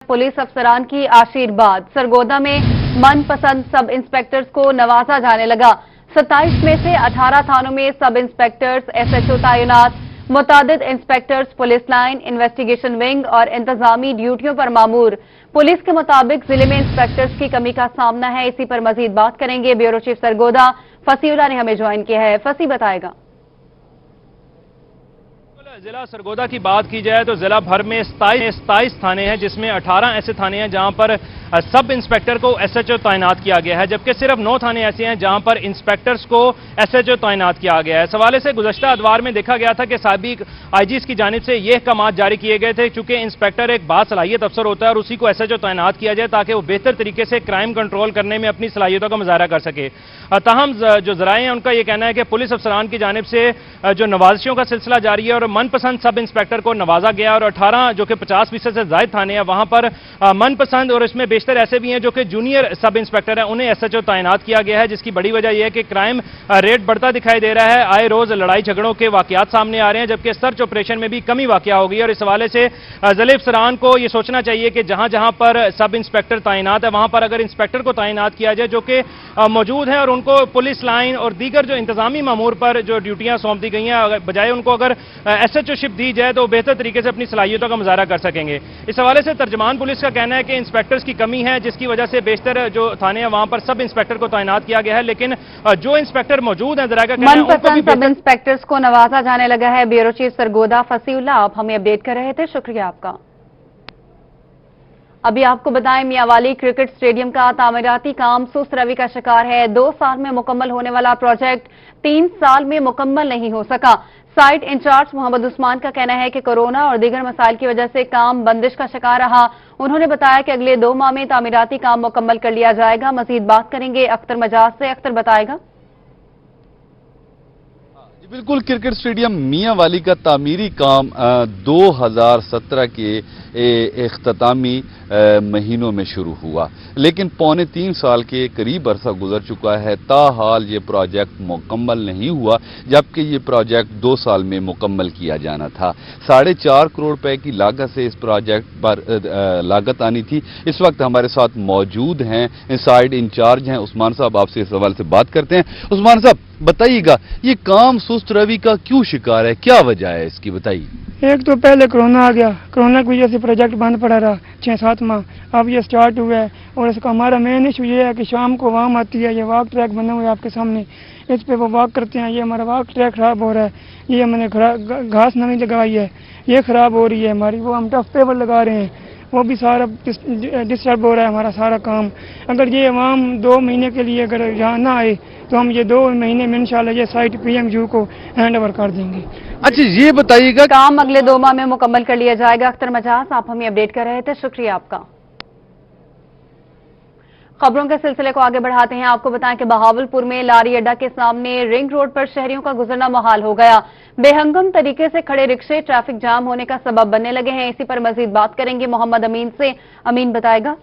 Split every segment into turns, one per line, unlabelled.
Police अफसरान की आशीर्वाद। सरगोदा में मनपसंद सब इंस्पेक्टर्स को नवाजा जाने लगा। 27 में से 18 थानों में सब इंस्पेक्टर्स, एसएचओ तैनात। मुतादिद inspectors police line, investigation wing और इंतजामी ड्यूटियों पर मामूर। पुलिस के मुताबिक जिले में इंस्पेक्टर्स की कमी का सामना है। इसी पर मजीद बात करेंगे। ब्यूरो चीफ सरगोदा फसीउल्लाह ने हमें ज्वाइन किया है। फसी बताएगा।
जिला सरगोदा की बात की जाए तो जिला भर में 27 थाने हैं, जिसमें 18 ऐसे थाने हैं जहां पर सब इंस्पेक्टर को एसएचओ तैनात किया गया है, जबकि सिर्फ 9 थाने ऐसे हैं जहां पर इंस्पेक्टर्स को एसएचओ तैनात किया गया है। इस हवाले से गुज़श्ता अदवार में देखा गया था कि साबिक आईजीज़ की जानिब से ये अहकामात जारी किए गए थे, चूंकि इंस्पेक्टर एक बासलाहियत अफसर होता है और उसी को एसएचओ तैनात किया जाए ताकि वो बेहतर तरीके से क्राइम कंट्रोल करने में अपनी सलाहियतों का मुजाहरा कर सके। ताहम जो ज़राए हैं उनका यह कहना है कि पुलिस अफसरान की जानिब से जो नवाजिशों का सिलसिला जारी है और मनपसंद सब इंस्पेक्टर को नवाजा गया और 18 जो कि 50% से ज्यादा थाने हैं वहां पर मनपसंद और इसमें बेशतर ऐसे भी हैं जो कि जूनियर सब इंस्पेक्टर हैं, उन्हें एसएचओ तैनात किया गया है, जिसकी बड़ी वजह यह है कि क्राइम रेट बढ़ता दिखाई दे रहा है। आए रोज लड़ाई झगड़ों के वाकयात सामने आ रहे हैं, जबकि सर्च ऑपरेशन में भी कमी वाकया हो गई और इस हवाले से जिले अफसरान को यह सोचना चाहिए कि जहां जहां पर सब इंस्पेक्टर तैनात है वहां पर अगर इंस्पेक्टर को तैनात किया जाए जो कि मौजूद है और उनको पुलिस लाइन और दीगर जो इंतजामी मामूर पर जो ड्यूटियां सौंप दी गई हैं, बजाय उनको अगर एसएचओशिप दी जाए तो बेहतर तरीके से अपनी सलाहियतों का मुजाहरा कर सकेंगे। इस हवाले से तर्जमान पुलिस का कहना है कि इंस्पेक्टर्स की कमी है, जिसकी वजह से बेशतर जो थाने हैं वहां पर सब इंस्पेक्टर को तैनात किया गया है, लेकिन जो इंस्पेक्टर मौजूद हैं
मनपसंद सब इंस्पेक्टर्स को नवाजा जाने लगा है। ब्यूरो चीफ सरगोदा फसीउल्लाह आप हमें अपडेट कर रहे थे, शुक्रिया आपका। अभी आपको बताएं, मियांवाली क्रिकेट स्टेडियम का तामीराती काम सुस्त रवि का शिकार है। 2 साल में मुकम्मल होने वाला प्रोजेक्ट 3 साल में मुकम्मल नहीं हो सका। साइट इंचार्ज मोहम्मद उस्मान का कहना है कि कोरोना और दीगर मसाइल की वजह से काम बंदिश का शिकार रहा। उन्होंने बताया कि अगले 2 माह में तामीराती काम मुकम्मल कर लिया जाएगा। मजीद बात करेंगे अख्तर मजाज से। अख्तर बताएगा।
बिल्कुल, क्रिकेट स्टेडियम मियांवाली का तामीरी काम 2017 के इख्तितामी महीनों में शुरू हुआ, लेकिन पौने 3 साल के करीब अरसा गुजर चुका है। ताहाल ये प्रोजेक्ट मुकम्मल नहीं हुआ, जबकि ये प्रोजेक्ट 2 साल में मुकम्मल किया जाना था। 4.5 करोड़ रुपए की लागत से इस प्रोजेक्ट पर लागत आनी थी। इस वक्त हमारे साथ मौजूद हैं साइड इंचार्ज हैं उस्मान साहब, आपसे इस सवाल से बात करते हैं। उस्मान साहब बताइएगा, ये काम सुस्त रवि का क्यों शिकार है, क्या वजह है इसकी, बताइए।
एक तो पहले कोरोना आ गया, कोरोना की वजह से प्रोजेक्ट बंद पड़ा रहा 6-7 माह। अब ये स्टार्ट हुआ है और इसका हमारा मेन इशू ये है कि शाम को वाम आती है, ये वॉक ट्रैक बने हुए आपके सामने, इस पे वो वॉक करते हैं। ये हमारा वॉक ट्रैक खराब हो रहा है, ये मैंने घास नवी लगाई है, ये खराब हो रही है हमारी। वो हम टफ टेबल लगा रहे हैं, वो भी सारा डिस्टर्ब हो रहा है हमारा सारा काम। अगर ये अवाम 2 महीने के लिए अगर यहाँ ना आए तो हम ये 2 महीने में इंशाल्लाह ये साइट पीएमयू को हैंड ओवर कर देंगे।
अच्छा ये बताइएगा,
काम अगले 2 माह में मुकम्मल कर लिया जाएगा। अख्तर मजाज आप हमें अपडेट कर रहे थे, शुक्रिया आपका। खबरों के सिलसिले को आगे बढ़ाते हैं। आपको बताएं कि बहावलपुर में लारी अड्डा के सामने रिंग रोड पर शहरियों का गुजरना मुहाल हो गया। बेहंगम तरीके से खड़े रिक्शे ट्रैफिक जाम होने का सबब बनने लगे हैं। इसी पर मजीद बात करेंगे मोहम्मद अमीन से। अमीन बताएगा।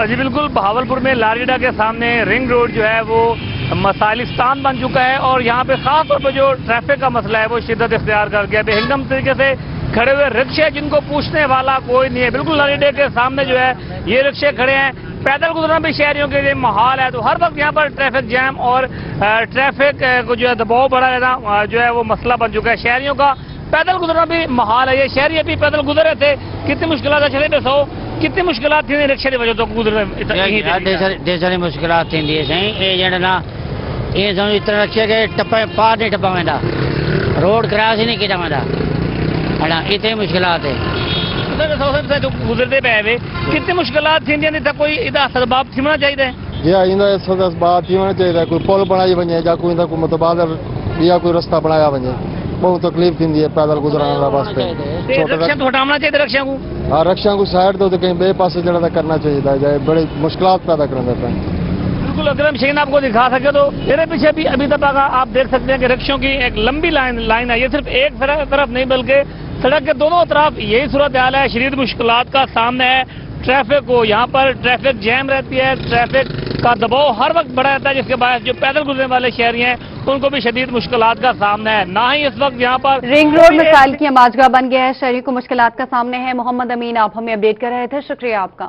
जी बिल्कुल, बहावलपुर में लारी अड्डा के सामने रिंग रोड जो है वो मसाइलिस्तान बन चुका है और यहाँ पे खास तौर पर जो ट्रैफिक का मसला है वो शिद्दत इख्तियार कर गया। बेहंगम तरीके से खड़े हुए रिक्शे जिनको पूछने वाला कोई नहीं है। बिल्कुल लारी अड्डे के सामने जो है ये रिक्शे खड़े हैं। पैदल गुजरना भी शहरियों के लिए मुहाल है, तो हर वक्त यहाँ पर ट्रैफिक जैम और ट्रैफिक को जो है दबाव बढ़ा रहना जो है वो मसला बन चुका है। शहरियों का पैदल गुजरना भी मुहाल है। ये शहरी अभी पैदल गुजर रहे थे, कितनी मुश्किलात कितनी मुश्किलात थी रिक्शे की वजह तो
ढेर सारी मुश्किलात थी ना, ये इतना रिक्शे के टप्पे पार नहीं टप्पा वेंदा, रोड क्रॉस ही नहीं किया वेंदा है ना, इतनी मुश्किलात है।
गुजरते पे वे कितनी मुश्किलात थी, कोई इदा सदबाब थीना चाहिए
जी सदबाब थीना चाहिए, कोई पुल बनाई वजे या कोई मुतबादल या कोई रास्ता बनाया वजे। बहुत तकलीफ थी है पैदल गुजराने वास्ते।
हटाना चाहिए रक्षा को,
हाँ रक्षा को साइड तो कहीं बे पास जरा करना चाहिए, बड़ी मुश्किल पैदा करते पे।
बिल्कुल, अगर हम शेन आपको दिखा सके तो मेरे पीछे भी अभी तक आप देख सकते हैं कि रिक्शों की एक लंबी लाइन है। ये सिर्फ एक तरफ नहीं बल्कि सड़क के दोनों तरफ यही सूरत हाल है। शदीद मुश्किलात का सामना है ट्रैफिक को, यहाँ पर ट्रैफिक जैम रहती है, ट्रैफिक کا دباؤ ہر وقت بڑا رہتا ہے، جس کے باعث جو پیدل گزرنے والے شہری ہیں ان کو بھی شدید مشکلات کا سامنا ہے. نہ ہی اس وقت یہاں پر
رنگ روڈ مسائل کی ماجگاہ بن گیا ہے، شہری کو مشکلات کا سامنا ہے. محمد امین آپ ہمیں اپڈیٹ کر رہے تھے، شکریہ آپ کا.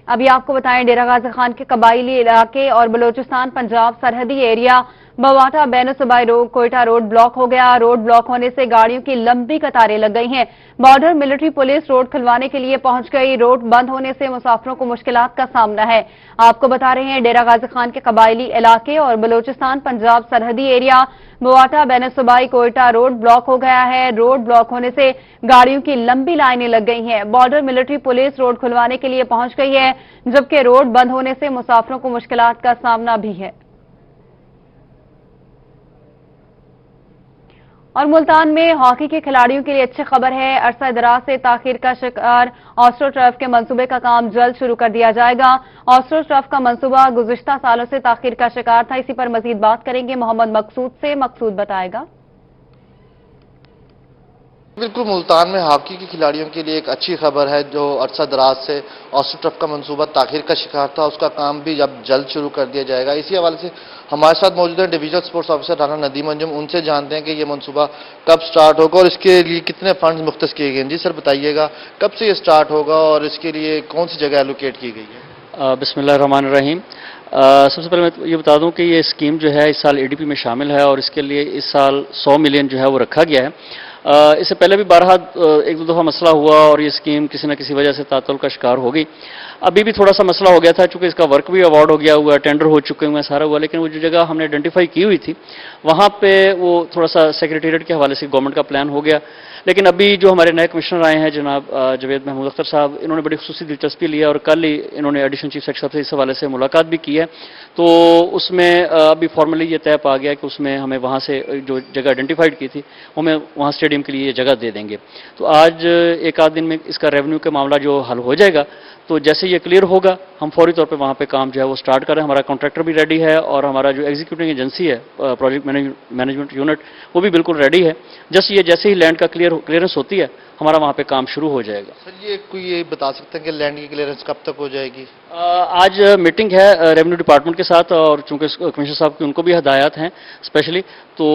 ابھی آپ کو بتائیں ڈیرہ غازی خان کے قبائلی علاقے اور بلوچستان پنجاب سرحدی ایریا بواٹا بین الصوبائی روڈ کوئٹہ روڈ بلاک ہو گیا. روڈ بلاک ہونے سے گاڑیوں کی لمبی قطاریں لگ گئی ہیں. بارڈر ملٹری پولیس روڈ کھلوانے کے لیے پہنچ گئی. روڈ بند ہونے سے مسافروں کو مشکلات کا سامنا ہے. آپ کو بتا رہے ہیں ڈیرہ غازی خان کے قبائلی علاقے اور بلوچستان پنجاب سرحدی ایریا بواٹا بین الصوبائی کوئٹہ روڈ بلاک ہو گیا ہے. روڈ بلاک ہونے سے گاڑیوں کی لمبی لائنیں لگ گئی ہیں. بارڈر ملٹری پولیس روڈ کھلوانے کے لیے پہنچ گئی ہے، جبکہ روڈ بند ہونے سے مسافروں کو مشکلات کا سامنا بھی ہے. اور ملتان میں ہاکی کے کھلاڑیوں کے لیے اچھی خبر ہے. عرصہ دراز سے تاخیر کا شکار آسٹرو ٹرف کے منصوبے کا کام جلد شروع کر دیا جائے گا. آسٹرو ٹرف کا منصوبہ گزشتہ سالوں سے تاخیر کا شکار تھا. اسی پر مزید بات کریں گے محمد مقصود سے. مقصود بتائے گا.
بالکل ملتان میں ہاکی کے کھلاڑیوں کے لیے ایک اچھی خبر ہے. جو عرصہ دراز سے آسٹرو ٹرف کا منصوبہ تاخیر کا شکار تھا، اس کا کام بھی اب جلد شروع کر دیا جائے گا. اسی حوالے سے ہمارے ساتھ موجود ہیں divisional sports officer Rana Nadeem Anjum. ان سے جانتے ہیں کہ یہ منصوبہ کب سٹارٹ ہوگا اور اس کے لیے کتنے فنڈز مختص کیے گئے ہیں. جی سر بتائیے گا کب سے یہ سٹارٹ ہوگا اور اس کے لیے کون سی جگہ الوکیٹ کی گئی ہے؟
بسم اللہ الرحمن الرحیم. سب سے پہلے میں یہ بتا دوں کہ یہ اسکیم جو ہے اس سال اے ڈی پی میں شامل ہے اور اس کے لیے اس سال 100 ملین جو ہے وہ رکھا گیا ہے. اس سے پہلے بھی بارہا ایک دو دفعہ مسئلہ ہوا اور یہ اسکیم کسی نہ کسی وجہ سے تعطل کا شکار ہو گئی. ابھی بھی تھوڑا سا مسئلہ ہو گیا تھا چونکہ اس کا ورک بھی ایوارڈ ہو گیا ہوا، ٹینڈر ہو چکے ہوئے ہیں، سارا ہوا، لیکن وہ جو جگہ ہم نے آئیڈینٹیفائی کی ہوئی تھی وہاں پہ وہ تھوڑا سا سیکریٹریٹ کے حوالے سے گورنمنٹ کا پلان ہو گیا. لیکن ابھی جو ہمارے نئے کمشنر آئے ہیں جناب جوید محمود اختر صاحب، انہوں نے بڑی خصوصی دلچسپی لیا اور کل ہی انہوں نے ایڈیشنل چیف سیکرٹری صاحب سے اس حوالے سے ملاقات بھی کی ہے. تو اس میں ابھی فارملی یہ طے پا گیا کہ اس میں ہمیں وہاں سے جو جگہ آئیڈینٹیفائڈ کی تھی ہمیں وہاں اسٹیڈیم کے لیے یہ جگہ دے دیں گے. تو آج ایک آدھ دن میں اس کا ریونیو کا معاملہ جو حل ہو جائے گا تو جیسے یہ کلیئر ہوگا ہم فوری طور پہ وہاں پہ کام جو ہے وہ سٹارٹ کریں. ہمارا کانٹریکٹر بھی ریڈی ہے اور ہمارا جو ایگزیکیوٹنگ ایجنسی ہے پروجیکٹ مینجمنٹ یونٹ وہ بھی بالکل ریڈی ہے. جیسے ہی لینڈ کا کلیئرنس ہوتی ہے ہمارا وہاں پہ کام شروع ہو جائے گا.
سر یہ کوئی یہ بتا سکتے ہیں کہ لینڈ کی کلیئرنس کب تک ہو جائے گی؟
آج میٹنگ ہے ریونیو ڈپارٹمنٹ کے ساتھ اور چونکہ کمشنر صاحب کی ان کو بھی ہدایات ہیں اسپیشلی، تو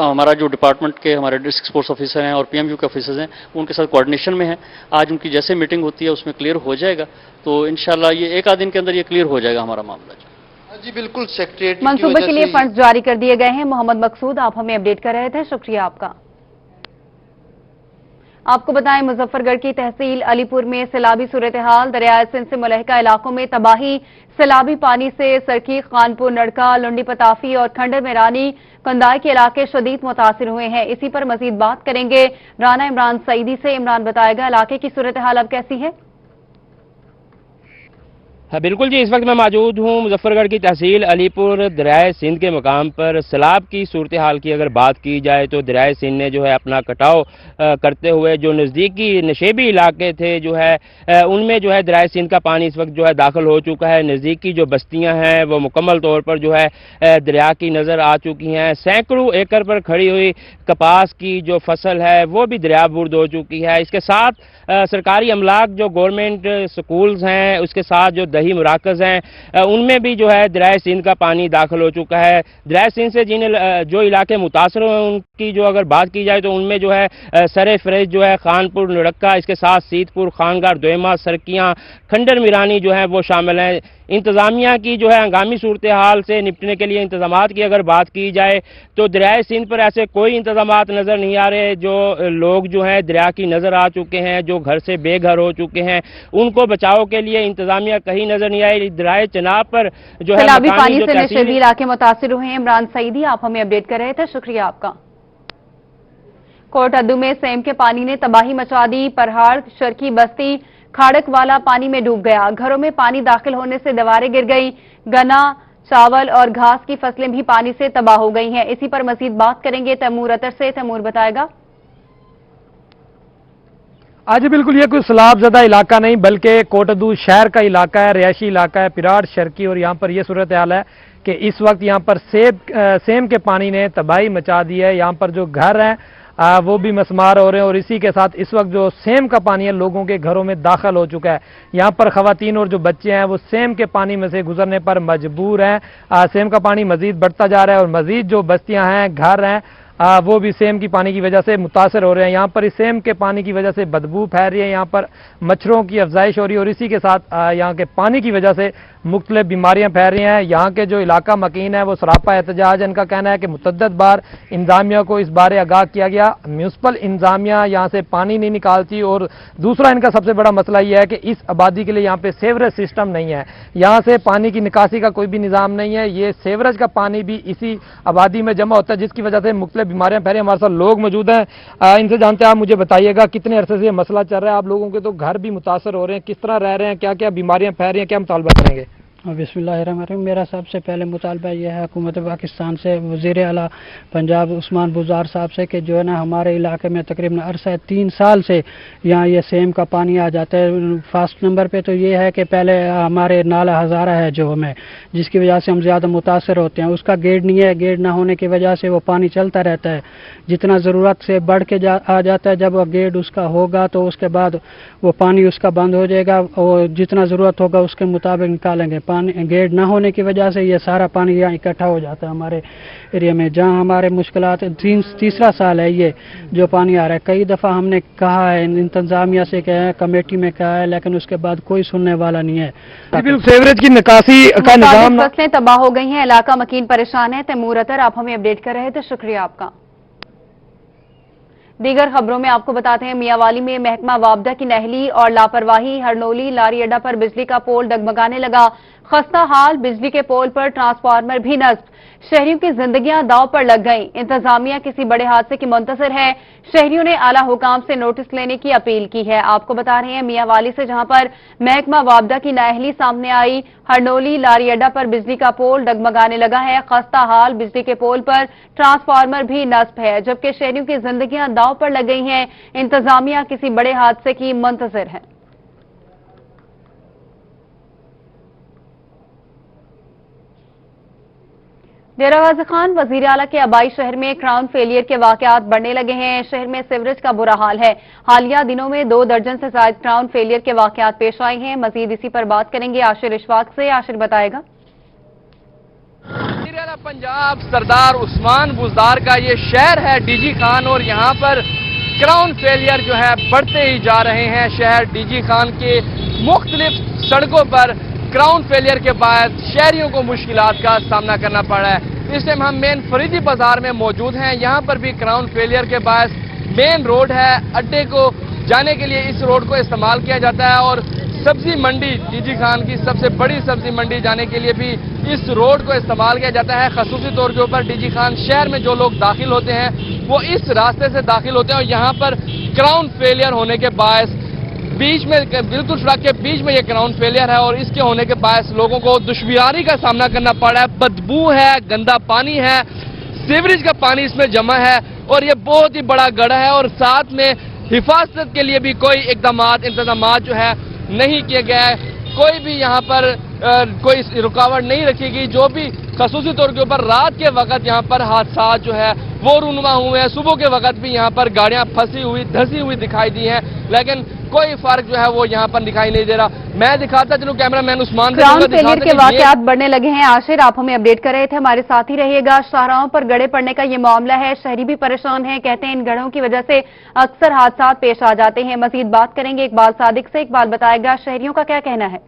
ہمارا جو ڈپارٹمنٹ کے ہمارے ڈسٹرکٹ اسپورٹس آفیسر ہیں اور پی ایم یو کے آفیسرز ہیں ان کے ساتھ کوآرڈینیشن میں ہیں. آج ان کی جیسے میٹنگ ہوتی ہے اس میں کلیئر ہو جائے گا تو انشاءاللہ یہ ایک آدھ دن کے اندر یہ کلیئر ہو جائے گا ہمارا معاملہ.
جی بالکل سیکریٹریٹ
منصوبے کے لیے فنڈز جاری کر دیے گئے ہیں. محمد مقصود آپ ہمیں اپڈیٹ کر رہے تھے، شکریہ آپ کا. آپ کو بتائیں مظفر گڑھ کی تحصیل علی پور میں سیلابی صورتحال. دریائے سندھ سے ملحقہ علاقوں میں تباہی. سیلابی پانی سے سرکی، خانپور، نڑکا، لنڈی پتافی اور کھنڈر میرانی کندائی کے علاقے شدید متاثر ہوئے ہیں. اسی پر مزید بات کریں گے رانا عمران سعیدی سے. عمران بتائے گا علاقے کی صورتحال اب کیسی ہے؟
بالکل جی، اس وقت میں موجود ہوں مظفر گڑھ کی تحصیل علی پور دریائے سندھ کے مقام پر. سیلاب کی صورتحال کی اگر بات کی جائے تو دریائے سندھ نے جو ہے اپنا کٹاؤ کرتے ہوئے جو نزدیکی نشیبی علاقے تھے جو ہے ان میں جو ہے دریائے سندھ کا پانی اس وقت جو ہے داخل ہو چکا ہے. نزدیکی جو بستیاں ہیں وہ مکمل طور پر جو ہے دریا کی نظر آ چکی ہیں. سینکڑوں ایکڑ پر کھڑی ہوئی کپاس کی جو فصل ہے وہ بھی دریا برد ہو چکی ہے. اس کے ساتھ سرکاری املاک جو گورنمنٹ سکولز ہیں اس کے ساتھ جو دیہی مراکز ہیں ان میں بھی جو ہے دریائے سندھ کا پانی داخل ہو چکا ہے. دریائے سندھ سے جو علاقے متاثر ہوئے ان کی جو اگر بات کی جائے تو ان میں جو ہے سر فریج جو ہے خانپور، نڑکا، اس کے ساتھ سیت پور، خانگار، دوئمہ، سرکیاں، کھنڈر میرانی جو ہے وہ شامل ہیں. انتظامیہ کی جو ہے ہنگامی صورتحال سے نپٹنے کے لیے انتظامات کی اگر بات کی جائے تو دریائے سندھ پر ایسے کوئی انتظامات نظر نہیں آ رہے. جو لوگ جو ہیں دریا کی نظر آ چکے ہیں، جو گھر سے بے گھر ہو چکے ہیں، ان کو بچاؤ کے لیے انتظامیہ کہیں نظر نہیں آئی. دریائے چناب پر جو ہے
سیلابی پانی سے نشیبی علاقے متاثر ہوئے ہیں. عمران سعیدی آپ ہمیں اپڈیٹ کر رہے تھے، شکریہ آپ کا. کوٹ ادو میں سیم کے پانی نے تباہی مچا دی. پرہاڑ شرکی بستی کھاڑک والا پانی میں ڈوب گیا. گھروں میں پانی داخل ہونے سے دیواریں گر گئی. گنا، چاول اور گھاس کی فصلیں بھی پانی سے تباہ ہو گئی ہیں. اسی پر مزید بات کریں گے تیمور اطر سے. تیمور بتائے گا.
آج بالکل یہ کوئی سیلاب زدہ علاقہ نہیں بلکہ کوٹ ادو شہر کا علاقہ ہے، رہائشی علاقہ ہے، پراڑ شرکی. اور یہاں پر یہ صورتحال ہے کہ اس وقت یہاں پر سیم کے پانی نے تباہی مچا دی ہے. یہاں پر جو گھر ہیں वो भी मसमार हो रहे हैं। और इसी के साथ इस वक्त जो सेम का पानी है लोगों के घरों में दाखिल हो चुका है। यहाँ पर खवातीन और जो बच्चे हैं वो सेम के पानी में से गुजरने पर मजबूर हैं। सेम का पानी मजीद बढ़ता जा रहा है और मजीद जो बस्तियां हैं, घर हैं, वो भी सेम की पानी की वजह से मुतासर हो रहे हैं। यहाँ पर इस सेम के पानी की वजह से बदबू फैल रही है, यहाँ पर मच्छरों की अफजाइश हो रही है और इसी के साथ यहाँ के पानी की वजह से मुख्तलिफ बीमारियाँ फैल रही हैं। यहाँ के जो इलाका मकीन है वो सरापा एहतजाज, इनका कहना है कि मुतअद्दिद बार इंतजामिया को इस बारे आगाह किया गया, म्यूनसिपल इंतजामिया यहाँ से पानी नहीं निकालती। और दूसरा इनका सबसे बड़ा मसला यह है कि इस आबादी के लिए यहाँ पे सीवरेज सिस्टम नहीं है, यहाँ से पानी की निकासी का कोई भी निज़ाम नहीं है। ये सीवरेज का पानी भी इसी आबादी में जमा होता है जिसकी वजह से मुख्तलिफ बीमारियां फैली। हमारे साथ लोग मौजूद हैं, इनसे जानते हैं। आप मुझे बताइएगा कितने अरसे से ये मसला चल रहा है? आप लोगों के तो घर भी मुतासर हो रहे हैं, किस तरह रह रहे हैं, क्या क्या बीमारियां फैल रही हैं, क्या मुतालबा करेंगे?
बिस्मिल्लाहिर्रहमानिर्रहीम। मेरा सबसे पहले मुतालबा यह है हुकूमत पाकिस्तान से, वज़ीर आला पंजाब उस्मान बुज़दार साहब से, कि जो है ना हमारे इलाके में तकरीबन अरसा 3 साल से यहाँ ये सेम का पानी आ जाता है। फर्स्ट नंबर पे तो ये है कि पहले हमारे नाला हज़ारा है जो हमें, जिसकी वजह से हम ज़्यादा मुतासर होते हैं। उसका गेट नहीं है, गेट ना होने की वजह से वो पानी चलता रहता है, जितना ज़रूरत से बढ़ के आ जाता है। जब वो गेट उसका होगा तो उसके बाद वो पानी उसका बंद हो जाएगा और जितना ज़रूरत होगा उसके मुताबिक निकालेंगे। पानी गेट ना होने की वजह से ये सारा पानी यहाँ इकट्ठा हो जाता है हमारे एरिया में, जहाँ हमारे मुश्किलात। तीसरा साल है ये जो पानी आ रहा है। कई दफ़ा हमने कहा है, इंतजामिया से कहा है, कमेटी में कहा है, लेकिन उसके बाद कोई सुनने वाला नहीं है।
सीवरेज की निकासी का निजाम,
फसलें तबाह हो गई हैं, इलाका मकीन परेशान है। तैमूर अतर, आप हमें अपडेट कर रहे थे, शुक्रिया आपका। दीगर खबरों में आपको बताते हैं, मियांवाली में महकमा वापडा की नहली और लापरवाही, हरनोली लारी अड्डा पर बिजली का पोल डगमगाने लगा, खस्ता हाल, बिजली के पोल पर ट्रांसफार्मर भी नस्ब, शहरियों की जिंदगियां दांव पर लग गईं। इंतजामिया किसी बड़े हादसे की मुंतजर है, शहरियों ने आला हुकाम से नोटिस लेने की अपील की है। आपको बता रहे हैं मियांवाली से, जहां पर महकमा वापडा की नाअहली सामने आई, हरनोली लारी अड्डा पर बिजली का पोल डगमगाने लगा है, खस्ता हाल, बिजली के पोल पर ट्रांसफार्मर भी नस्ब है, जबकि शहरियों की जिंदगियां दांव पर लग गई हैं। इंतजामिया किसी बड़े हादसे की मुंतजर है। डेरा गाजी खान वजीर आला के आबाई शहर में क्राउन फेलियर के वाकयात बढ़ने लगे हैं। शहर में सीवरेज का बुरा हाल है। हालिया दिनों में 2 दर्जन से ज्यादा क्राउन फेलियर के वाकयात पेश आए हैं। मजीद इसी पर बात करेंगे आशिर इशफाक से। आशिर बताएगा।
वजीर आला पंजाब सरदार उस्मान बुज़दार का ये शहर है डीजी खान, और यहाँ पर क्राउन फेलियर जो है बढ़ते ही जा रहे हैं। शहर डीजी खान के मुख्तलिफ सड़कों पर क्राउन फेलियर के बाद शहरियों को मुश्किलात का सामना करना पड़ रहा है। इस टाइम हम मेन फरीदी बाजार में मौजूद हैं। यहाँ पर भी क्राउन फेलियर के बाद मेन रोड है, अड्डे को जाने के लिए इस रोड को इस्तेमाल किया जाता है, और सब्जी मंडी, डीजी खान की सबसे बड़ी सब्जी मंडी जाने के लिए भी इस रोड को इस्तेमाल किया जाता है। खसूसी तौर के ऊपर डीजी खान शहर में जो लोग दाखिल होते हैं वो इस रास्ते से दाखिल होते हैं, और यहाँ पर क्राउन फेलियर होने के बायस बीच में, बिल्कुल सड़क के बीच में ये क्राउन फेलियर है, और इसके होने के बायस लोगों को दुश्वारी का सामना करना पड़ रहा है। बदबू है, गंदा पानी है, सीवरेज का पानी इसमें जमा है, और ये बहुत ही बड़ा गड्ढा है, और साथ में हिफाजत के लिए भी कोई इंतजाम जो है नहीं किए गए हैं। कोई भी यहाँ पर कोई रुकावट नहीं रखी गई। जो भी खसूसी तौर के ऊपर रात के वक्त यहाँ पर हादसा जो है वो रूनुमा हुए हैं। सुबह के वक्त भी यहाँ पर गाड़ियां फंसी हुई, धसी हुई दिखाई दी हैं, लेकिन कोई फर्क जो है वो यहाँ पर दिखाई नहीं दे रहा। मैं दिखाता चलूं, कैमरामैन उस्मान
क्राउन फेलियर के वाकयात बढ़ने लगे हैं। आशिर, आप हमें अपडेट कर रहे थे, हमारे साथ ही रहिएगा। शाहराहों पर गड़े पड़ने का ये मामला है, शहरी भी परेशान है। कहते हैं इन गढ़ों की वजह से अक्सर हादसा पेश आ जाते हैं। मजीद बात करेंगे इकबाल सादिक से। इकबाल बताएगा शहरियों का क्या कहना है।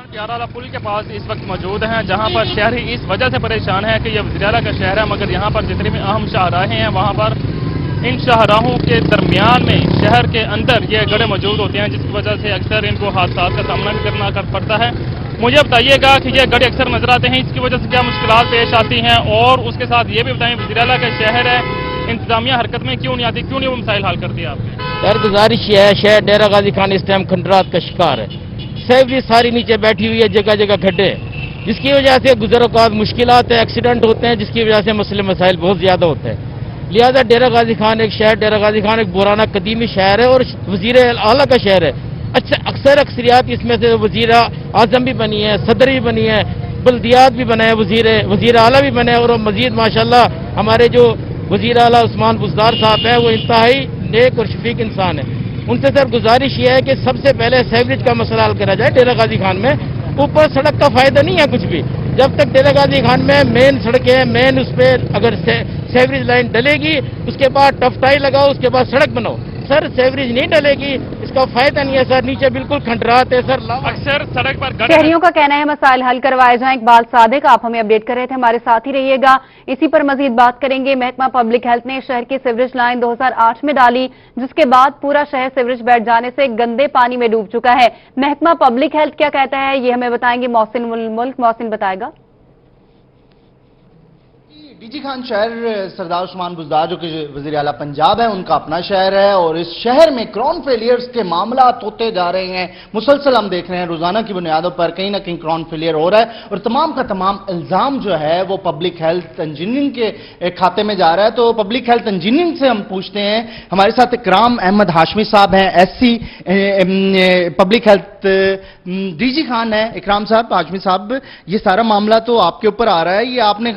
प्याराला पुल के पास इस वक्त मौजूद हैं, जहां पर शहरी इस वजह से परेशान है कि ये वज़ीराला का शहर है, मगर यहाँ पर जितनी भी अहम शाहराहें हैं वहां पर इन शाहराहों के दरमियान में शहर के अंदर ये गड्ढे मौजूद होते हैं, जिसकी वजह से अक्सर इनको हादसा का सामना भी करना पड़ता है। मुझे बताइएगा कि ये गड्ढे अक्सर नजर आते हैं, इसकी वजह से क्या मुश्किलात पेश आती हैं, और उसके साथ ये भी बताएं वज़ीराला का शहर है, इंतजामिया हरकत में क्यों नहीं आती, क्यों नहीं वो मसाइल हल करती है आपके?
यार गुजारिश ये है, शहर डेरा गाजी खान इस टाइम खंडरात का शिकार है। सेवरी सारी नीचे बैठी हुई है, जगह जगह खड्डे, जिसकी वजह से गुजरों मुश्किलात है, एक्सीडेंट होते हैं, जिसकी वजह से मसले मसाइल बहुत ज्यादा होते हैं। लिहाजा डेरा गाजी खान एक शहर, डेरा गाजी खान एक पुराना कदीमी शहर है और वजीर आला का शहर है। अच्छा, अक्सर अक्सरियात इसमें से वजीर आजम भी बनी है, सदर भी बनी है, बल्दियात भी बने हैं, वजीर आला भी बने, और मजीद माशाल्लाह हमारे जो वजीर आला उस्मान बुज़दार साहब है वो इंतहाई नेक और शफीक इंसान है। उनसे सर गुजारिश ये है कि सबसे पहले सीवरेज का मसला हल करा जाए डेरा गाजी खान में। ऊपर सड़क का फायदा नहीं है कुछ भी, जब तक डेरा गाजी खान में मेन सड़कें हैं, मेन उस पर अगर सीवरेज लाइन डलेगी उसके बाद टफटाई लगाओ, उसके बाद सड़क बनाओ। सर सीवरेज नहीं डलेगी इसका फायदा नहीं है सर, नीचे बिल्कुल खंडरात है सर।
अक्सर सड़क पर
शहरियों का कहना है मसाइल हल करवाए जाएं। इकबाल सादिक आप हमें अपडेट कर रहे थे, हमारे साथ ही रहिएगा, इसी पर मजीद बात करेंगे। महकमा पब्लिक हेल्थ ने शहर की सीवरेज लाइन 2008 में डाली, जिसके बाद पूरा शहर सीवरेज बैठ जाने से गंदे पानी में डूब चुका है। महकमा पब्लिक हेल्थ क्या कहता है ये हमें बताएंगे मोहसिन उल मुल्क। मोहसिन बताएगा।
डीजी खान शहर सरदार उस्मान बुज़दार जो कि वज़ीर आला पंजाब है उनका अपना शहर है और इस शहर में क्रॉन फेलियर्स के मामला होते जा रहे हैं। मुसलसल हम देख रहे हैं रोजाना की बुनियादों पर कहीं ना कहीं क्रॉन फेलियर हो रहा है और तमाम का तमाम इल्जाम जो है वो पब्लिक हेल्थ इंजीनियरिंग के खाते में जा रहा है। तो पब्लिक हेल्थ इंजीनियरिंग से हम पूछते हैं, हमारे साथ इकराम अहमद हाशमी साहब हैं, SC public health DG Khan है। इकराम साहब, हाशमी साहब, ये सारा मामला तो आपके ऊपर आ रहा है, ये आपने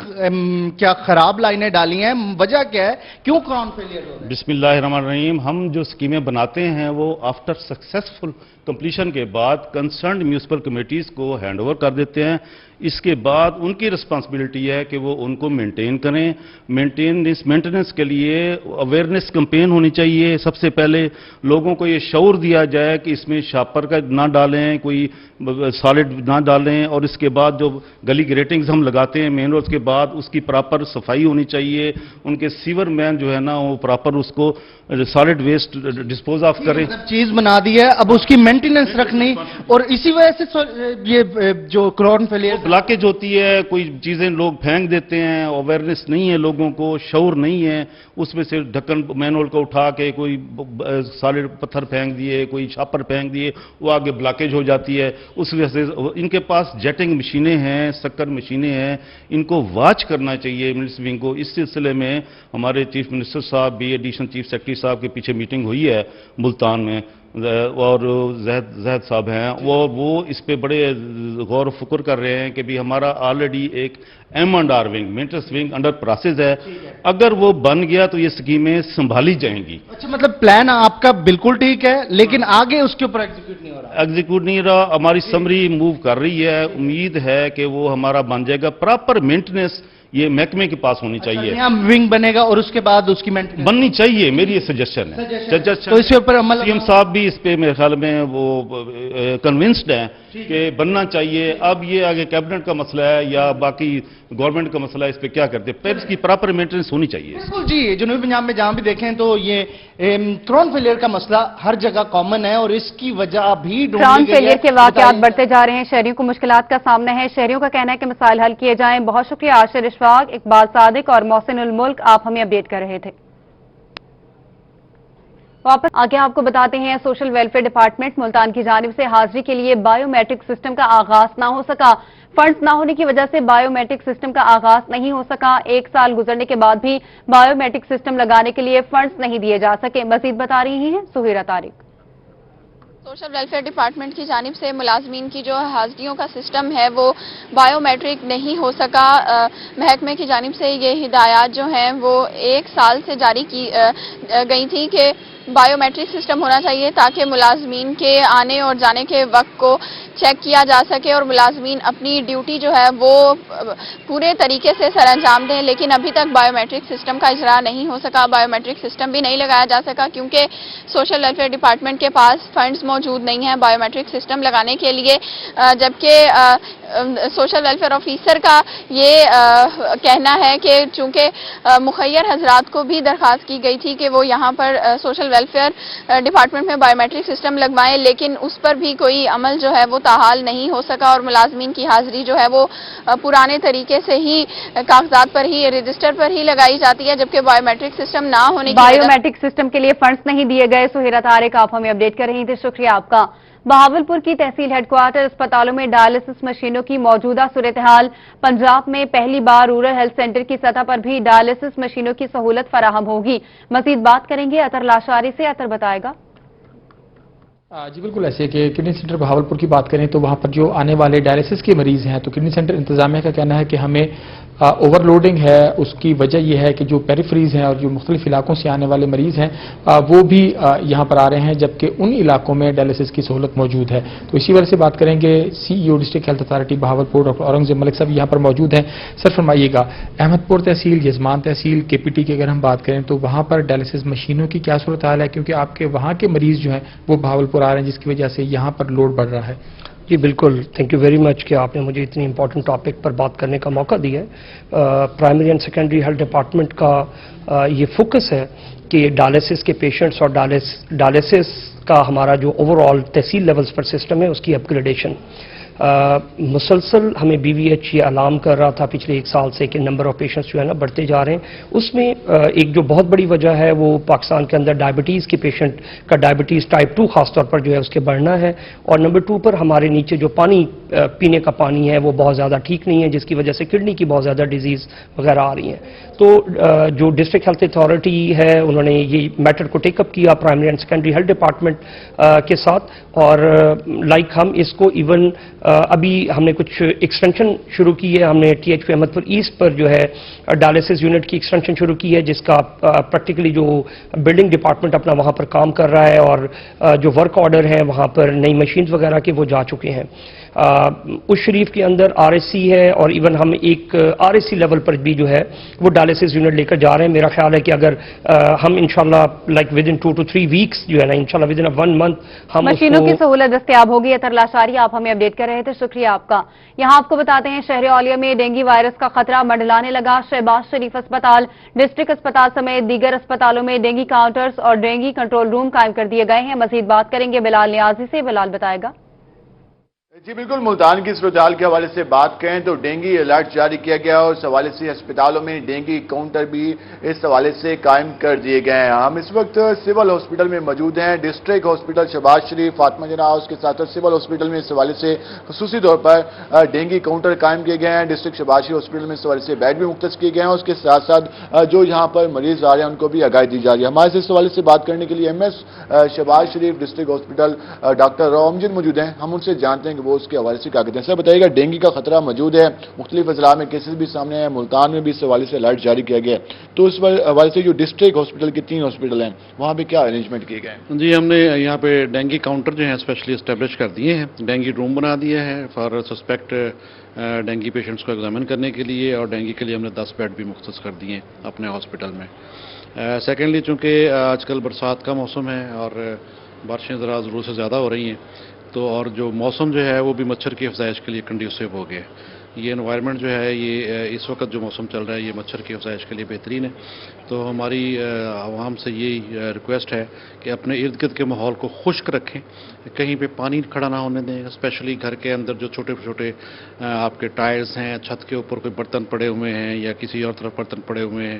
क्या खराब लाइनें डाली हैं, वजह क्या है, क्यों क्रॉन फेलियर हो रहा है?
बिस्मिल्लाहिर्रहमानिर्रहीम। हम जो स्कीमें बनाते हैं वो आफ्टर सक्सेसफुल कंप्लीशन के बाद कंसर्न्ड म्यूनिसिपल कमेटीज को हैंड ओवर कर देते हैं। इसके बाद उनकी रिस्पांसिबिलिटी है कि वो उनको मेंटेन करें। मेंटेनेंस के लिए अवेयरनेस कैंपेन होनी चाहिए। सबसे पहले लोगों को ये शऊर दिया जाए कि इसमें शापर का ना डालें, कोई सॉलिड ना डालें, और इसके बाद जो गली ग्रेटिंग्स हम लगाते हैं मेन रोड के बाद उसकी प्रॉपर सफाई होनी चाहिए। उनके सीवर मैन जो है ना वो प्रॉपर उसको सॉलिड वेस्ट डिस्पोज ऑफ करें।
चीज बना दी है, अब उसकी मेंटेनेंस रखनी, और इसी वजह से ये जो क्रॉन फेलियर
ब्लॉकेज होती है, कोई चीजें लोग फेंक देते हैं, अवेयरनेस नहीं है, लोगों को शऊर नहीं है, उसमें से ढक्कन मैनहोल को उठा के कोई सॉलिड पत्थर फेंक दिए, कोई छापर फेंक दिए, वो आगे ब्लॉकेज हो जाती है। उस वजह से इनके पास जेटिंग मशीनें हैं, शक्कर मशीनें हैं, इनको वॉच करना चाहिए म्युनिसिपल विंग को। इस सिलसिले में हमारे चीफ मिनिस्टर साहब भी, एडिशनल चीफ सेक्रेटरी साहब के पीछे मीटिंग हुई है मुल्तान में, और जहद साहब हैं, वो इस पे बड़े गौर फिक्र कर रहे हैं कि भी हमारा ऑलरेडी एक M&R wing, maintenance wing under process है, अगर वो बन गया तो ये स्कीमें संभाली जाएंगी।
अच्छा, मतलब प्लान आपका बिल्कुल ठीक है, लेकिन आगे उसके ऊपर एग्जीक्यूट नहीं हो रहा।
एग्जीक्यूट नहीं रहा। हमारी समरी मूव कर रही है, उम्मीद है कि वो हमारा बन जाएगा। प्रॉपर मेंटेनेंस ये महकमे के पास होनी चाहिए।
यहाँ विंग बनेगा और उसके बाद उसकी मेंटेनेंस
बननी चाहिए, मेरी ये सजेशन है।
तो इसके ऊपर
सीएम साहब भी इस पे मेरे ख्याल में वो कन्विंस्ड हैं कि बनना चाहिए। अब ये आगे कैबिनेट का मसला है या बाकी गवर्नमेंट का मसला है, इस पे क्या करते हैं, पर इसकी प्रॉपर मेंटेनेंस होनी चाहिए।
बिल्कुल जी, जनूबी पंजाब में जहां भी देखें तो ये क्रॉन फेलियर का मसला हर जगह कॉमन है और इसकी वजह भी
क्रॉन फेलियर के वाकयात बढ़ते जा रहे हैं, शहरियों को मुश्किलात का सामना है। शहरियों का कहना है कि मसाइल हल किए जाएं। बहुत शुक्रिया आशिर इशफाक, इकबाल सादिक और मोहसिन उल मुल्क, आप हमें अपडेट कर रहे थे। वापस आगे आपको बताते हैं, सोशल वेलफेयर डिपार्टमेंट मुल्तान की जानिब से हाजिरी के लिए बायोमेट्रिक सिस्टम का आगाज ना हो सका। फंड्स ना होने की वजह से बायोमेट्रिक सिस्टम का आगाज नहीं हो सका। 1 साल गुजरने के बाद भी बायोमेट्रिक सिस्टम लगाने के लिए फंड्स नहीं दिए जा सके। मजीद बता रही हैं Suhera Tariq.
Social welfare department की जानिब से मुलाजमीन की जो हाजिरियों का सिस्टम है वो बायोमेट्रिक नहीं हो सका। महकमे की जानिब से ये हिदायत जो हैं वो 1 साल से जारी की गई थी कि बायोमेट्रिक सिस्टम होना चाहिए ताकि मुलाजमीन के आने और जाने के वक्त को चेक किया जा सके और मुलाजमीन अपनी ड्यूटी जो है वो पूरे तरीके से सरअंजाम दें। लेकिन अभी तक बायोमेट्रिक सिस्टम का इजरा नहीं हो सका, बायोमेट्रिक सिस्टम भी नहीं लगाया जा सका क्योंकि सोशल वेलफेयर डिपार्टमेंट के पास फंड्स मौजूद नहीं हैं बायोमेट्रिक सिस्टम लगाने के लिए। जबकि सोशल वेलफेयर ऑफिसर का ये कहना है कि चूंकि मुखैर हजरात को भी दरख्वास्त की गई थी कि वो यहाँ पर सोशल वेलफेयर डिपार्टमेंट में बायोमेट्रिक सिस्टम लगवाएं, लेकिन उस पर भी कोई अमल जो है वो ताहाल नहीं हो सका और मुलाजमीन की हाजिरी जो है वो पुराने तरीके से ही कागजात पर ही, रजिस्टर पर ही लगाई जाती है, जबकि बायोमेट्रिक सिस्टम ना होने की
बायोमेट्रिक सिस्टम के लिए फंड्स नहीं दिए गए। सुहेरा तारिक, आप हमें अपडेट कर रही थी, शुक्रिया आपका। बहावलपुर की तहसील हेडक्वार्टर अस्पतालों में डायलिसिस मशीनों की मौजूदा सूरत हाल। पंजाब में पहली बार रूरल हेल्थ सेंटर की सतह पर भी डायलिसिस मशीनों की सहूलत फराहम होगी। मजीद बात करेंगे अतर लाशारी से, अतर बताएगा।
جی بالکل ایسے کہ کڈنی سینٹر بہاولپور کی بات کریں تو وہاں پر جو آنے والے ڈائلسس کے مریض ہیں تو کڈنی سینٹر انتظامیہ کا کہنا ہے کہ ہمیں اوور لوڈنگ ہے، اس کی وجہ یہ ہے کہ جو پیریفریز ہیں اور جو مختلف علاقوں سے آنے والے مریض ہیں وہ بھی یہاں پر آ رہے ہیں، جبکہ ان علاقوں میں ڈائلسس کی سہولت موجود ہے۔ تو اسی وجہ سے بات کریں گے C E O district health authority Bahawalpur doctor Aurangzeb Malik sahib یہاں پر موجود ہیں۔ سر فرمائیے گا، احمد پور تحصیل، یزمان تحصیل، کے پی ٹی کی اگر ہم بات کریں تو وہاں پر ڈائلسس مشینوں کی کیا صورتحال ہے، کیونکہ آپ کے وہاں کے مریض جو ہیں وہ بہاولپور آ رہے ہیں جس کی وجہ سے یہاں پر لوڈ بڑھ رہا ہے؟
جی بالکل، تھینک یو ویری مچ کہ آپ نے مجھے اتنی امپورٹنٹ ٹاپک پر بات کرنے کا موقع دیا ہے۔ Primary and secondary health department کا یہ فوکس ہے کہ ڈائلسس کے پیشنٹس اور ڈائلسس کا ہمارا جو اوور آل تحصیل لیولز پر سسٹم ہے اس کی اپ گریڈیشن مسلسل ہمیں بی وی ایچ یہ علام کر رہا تھا پچھلے 1 سال سے کہ نمبر آف پیشنٹس جو ہے نا بڑھتے جا رہے ہیں۔ اس میں ایک جو بہت بڑی وجہ ہے وہ پاکستان کے اندر ڈائبٹیز کے پیشنٹ کا ڈائبٹیز ٹائپ 2 خاص طور پر جو ہے اس کے بڑھنا ہے، اور نمبر 2 پر ہمارے نیچے جو پانی پینے کا پانی ہے وہ بہت زیادہ ٹھیک نہیں ہے، جس کی وجہ سے کڈنی کی بہت زیادہ ڈیزیز وغیرہ آ رہی ہیں۔ تو جو ڈسٹرکٹ ہیلتھ اتھارٹی ہے انہوں نے یہ میٹر کو ٹیک اپ کیا primary and secondary health department کے ساتھ، اور لائک ہم اس کو ایون ابھی ہم نے کچھ ایکسٹینشن شروع کی ہے۔ ہم نے ٹی ایچ پی احمد پور ایسٹ پر جو ہے ڈائلسس یونٹ کی ایکسٹینشن شروع کی ہے، جس کا پریکٹیکلی جو بلڈنگ ڈپارٹمنٹ اپنا وہاں پر کام کر رہا ہے، اور جو ورک آرڈر ہیں وہاں پر نئی مشینز وغیرہ کے وہ جا چکے ہیں۔ اس شریف کے اندر آر ایس سی ہے، اور ایون ہم ایک آر ایس سی لیول پر بھی جو ہے وہ ڈائلسس یونٹ لے کر جا رہے ہیں۔ میرا خیال ہے کہ اگر ہم انشاءاللہ لائک ود ان 2 to 3 ویکس جو ہے نا انشاءاللہ ود ان 1 month ہم
مشینوں کی سہولت دستیاب ہوگی۔ اطہر لاشاری آپ ہمیں اپڈیٹ کر رہے تھے، شکریہ آپ کا۔ یہاں آپ کو بتاتے ہیں شہر اولیا میں ڈینگی وائرس کا خطرہ منڈلانے لگا۔ شہباز شریف اسپتال، ڈسٹرکٹ اسپتال سمیت دیگر اسپتالوں میں ڈینگی کاؤنٹرز اور ڈینگی کنٹرول روم قائم کر دیے گئے ہیں۔ مزید بات کریں گے بلال نیازی سے، بلال بتائے گا۔
جی بالکل، ملتان کی صورتحال کے حوالے سے بات کریں تو ڈینگی الرٹ جاری کیا گیا اور اس حوالے سے اسپتالوں میں ڈینگی کاؤنٹر بھی اس حوالے سے قائم کر دیے گئے ہیں۔ ہم اس وقت سول ہاسپٹل میں موجود ہیں، ڈسٹرکٹ ہاسپٹل شہباز شریف فاطمہ جناح ہاؤس کے ساتھ سول ہاسپٹل میں اس حوالے سے خصوصی طور پر ڈینگی کاؤنٹر قائم کیے گئے ہیں۔ ڈسٹرکٹ شہباز شریف ہاسپٹل میں اس حوالے سے بیڈ بھی مختص کیے گئے ہیں، اس کے ساتھ ساتھ جو یہاں پر مریض آ رہے ہیں ان کو بھی آگاہی دی جا رہی ہے۔ ہمارے سے اس حوالے سے بات کرنے کے لیے ایم ایس شہباز شریف ڈسٹرکٹ ہاسپٹل ڈاکٹر رو امجد موجود ہیں، ہم ان سے جانتے ہیں کہ وہ اس کے حوالے سے کیا کہتے ہیں۔ سر بتائیے گا، ڈینگی کا خطرہ موجود ہے، مختلف اضلاع میں کیسز بھی سامنے ہیں، ملتان میں بھی اس حوالے سے الرٹ جاری کیا گیا ہے، تو اس حوالے سے جو ڈسٹرکٹ ہاسپٹل کے 3 ہاسپٹل ہیں وہاں پہ کیا ارینجمنٹ کیے گئے ہیں؟
جی ہم نے یہاں پہ ڈینگی کاؤنٹر جو ہیں اسپیشلی اسٹیبلش کر دیے ہیں، ڈینگی روم بنا دیا ہے فار سسپیکٹ ڈینگی پیشنٹس کو ایگزامن کرنے کے لیے، اور ڈینگی کے لیے ہم نے 10 بیڈ بھی مختص کر دیے ہیں اپنے ہاسپٹل میں۔ سیکنڈلی چونکہ آج کل برسات کا موسم ہے اور بارشیں ذرا ضرور سے زیادہ ہو رہی ہیں، تو اور جو موسم جو ہے وہ بھی مچھر کی افزائش کے لیے کنڈیوسیو ہو گیا ہے۔ یہ انوائرمنٹ جو ہے یہ اس وقت جو موسم چل رہا ہے یہ مچھر کی افزائش کے لیے بہترین ہے، تو ہماری عوام سے یہی ریکویسٹ ہے کہ اپنے ارد گرد کے ماحول کو خشک رکھیں، کہیں پہ پانی کھڑا نہ ہونے دیں، اسپیشلی گھر کے اندر جو چھوٹے چھوٹے آپ کے ٹائرز ہیں، چھت کے اوپر کوئی برتن پڑے ہوئے ہیں یا کسی اور طرف برتن پڑے ہوئے ہیں،